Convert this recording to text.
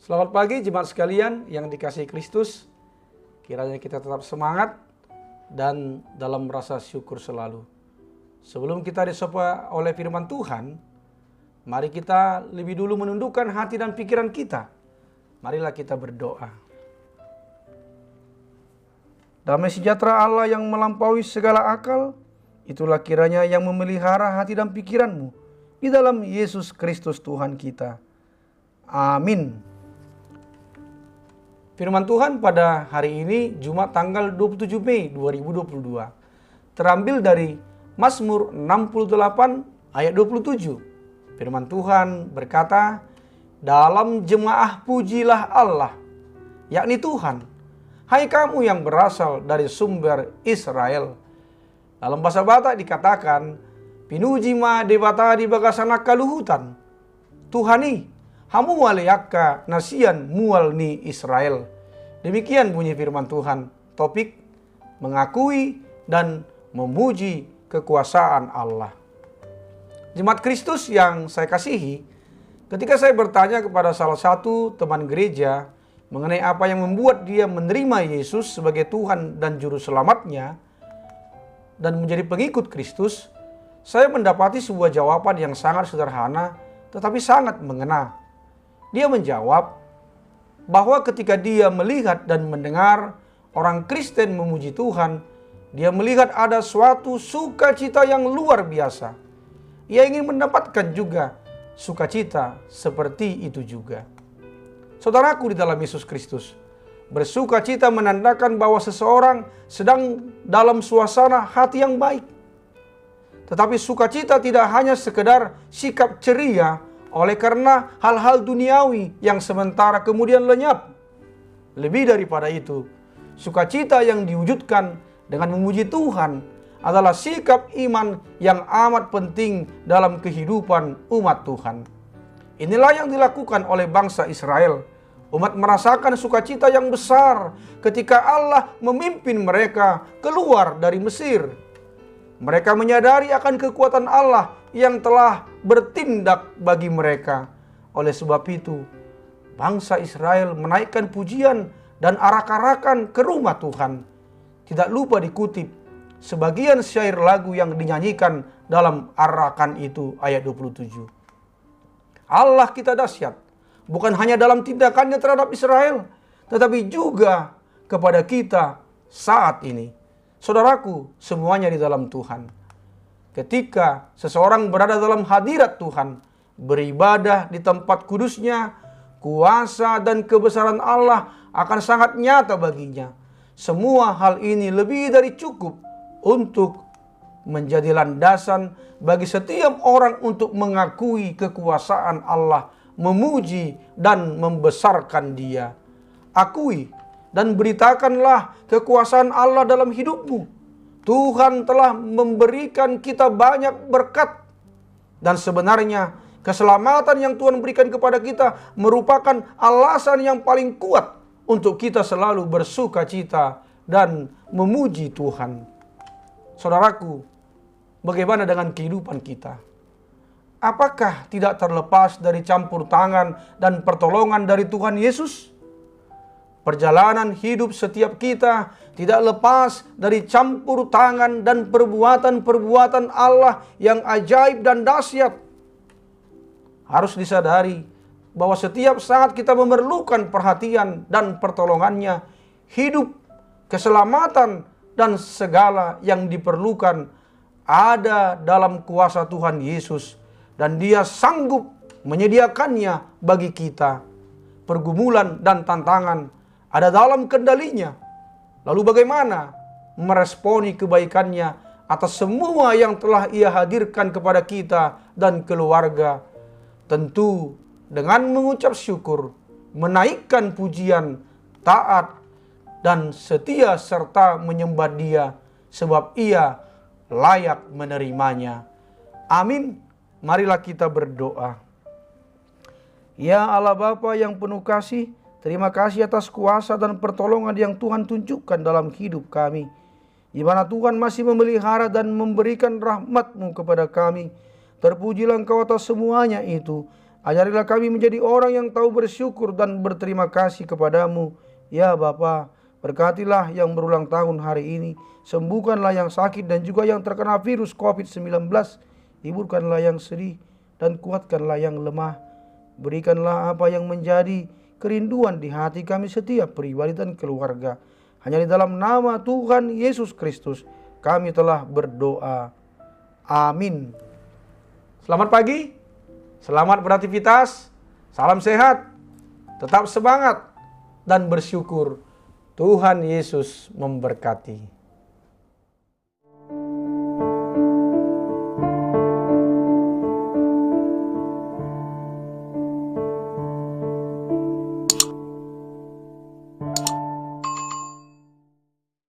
Selamat pagi jemaat sekalian yang dikasihi Kristus. Kiranya kita tetap semangat dan dalam rasa syukur selalu. Sebelum kita disapa oleh firman Tuhan, mari kita lebih dulu menundukkan hati dan pikiran kita. Marilah kita berdoa. Damai sejahtera Allah yang melampaui segala akal, itulah kiranya yang memelihara hati dan pikiranmu di dalam Yesus Kristus Tuhan kita. Amin. Firman Tuhan pada hari ini Jumat tanggal 27 Mei 2022 terambil dari Mazmur 68 ayat 27. Firman Tuhan berkata, "Dalam jemaah pujilah Allah, yakni Tuhan, hai kamu yang berasal dari sumber Israel." Dalam bahasa Batak dikatakan, "Pinuji ma dewata di bagasana kaluhutan, Tuhani hamu waleyaka nasian mual ni Israel." Demikian bunyi firman Tuhan. Topik mengakui dan memuji kekuasaan Allah. Jemaat Kristus yang saya kasihi, ketika saya bertanya kepada salah satu teman gereja mengenai apa yang membuat dia menerima Yesus sebagai Tuhan dan Juru Selamatnya dan menjadi pengikut Kristus, saya mendapati sebuah jawaban yang sangat sederhana tetapi sangat mengena. Dia menjawab bahwa ketika dia melihat dan mendengar orang Kristen memuji Tuhan, dia melihat ada suatu sukacita yang luar biasa. Ia ingin mendapatkan juga sukacita seperti itu juga. Saudaraku di dalam Yesus Kristus, bersukacita menandakan bahwa seseorang sedang dalam suasana hati yang baik. Tetapi sukacita tidak hanya sekedar sikap ceria oleh karena hal-hal duniawi yang sementara kemudian lenyap. Lebih daripada itu, sukacita yang diwujudkan dengan memuji Tuhan adalah sikap iman yang amat penting dalam kehidupan umat Tuhan. Inilah yang dilakukan oleh bangsa Israel. Umat merasakan sukacita yang besar ketika Allah memimpin mereka keluar dari Mesir. Mereka menyadari akan kekuatan Allah yang telah bertindak bagi mereka. Oleh sebab itu, bangsa Israel menaikkan pujian dan arak-arakan ke rumah Tuhan. Tidak lupa dikutip sebagian syair lagu yang dinyanyikan dalam arakan itu, ayat 27. Allah kita dahsyat, bukan hanya dalam tindakannya terhadap Israel, tetapi juga kepada kita saat ini. Saudaraku, semuanya di dalam Tuhan. Ketika seseorang berada dalam hadirat Tuhan, beribadah di tempat kudusnya, kuasa dan kebesaran Allah akan sangat nyata baginya. Semua hal ini lebih dari cukup untuk menjadi landasan bagi setiap orang untuk mengakui kekuasaan Allah, memuji dan membesarkan Dia. Akui dan beritakanlah kekuasaan Allah dalam hidupmu. Tuhan telah memberikan kita banyak berkat. Dan sebenarnya keselamatan yang Tuhan berikan kepada kita merupakan alasan yang paling kuat untuk kita selalu bersuka cita dan memuji Tuhan. Saudaraku, bagaimana dengan kehidupan kita? Apakah tidak terlepas dari campur tangan dan pertolongan dari Tuhan Yesus? Perjalanan hidup setiap kita tidak lepas dari campur tangan dan perbuatan-perbuatan Allah yang ajaib dan dahsyat. Harus disadari bahwa setiap saat kita memerlukan perhatian dan pertolongannya, hidup, keselamatan, dan segala yang diperlukan ada dalam kuasa Tuhan Yesus. Dan Dia sanggup menyediakannya bagi kita. Pergumulan dan tantangan ada dalam kendalinya. Lalu bagaimana meresponi kebaikannya atas semua yang telah Ia hadirkan kepada kita dan keluarga? Tentu dengan mengucap syukur, menaikkan pujian, taat, dan setia serta menyembah Dia, sebab Ia layak menerimanya. Amin. Marilah kita berdoa. Ya Allah Bapa yang penuh kasih, terima kasih atas kuasa dan pertolongan yang Tuhan tunjukkan dalam hidup kami. Di mana Tuhan masih memelihara dan memberikan rahmat-Mu kepada kami. Terpujilah Engkau atas semuanya itu. Ajarilah kami menjadi orang yang tahu bersyukur dan berterima kasih kepadamu. Ya Bapa, berkatilah yang berulang tahun hari ini. Sembuhkanlah yang sakit dan juga yang terkena virus COVID-19. Hiburkanlah yang sedih dan kuatkanlah yang lemah. Berikanlah apa yang menjadi kerinduan di hati kami setiap pribadi dan keluarga. Hanya di dalam nama Tuhan Yesus Kristus kami telah berdoa. Amin. Selamat pagi, selamat beraktivitas, salam sehat, tetap semangat dan bersyukur. Tuhan Yesus memberkati.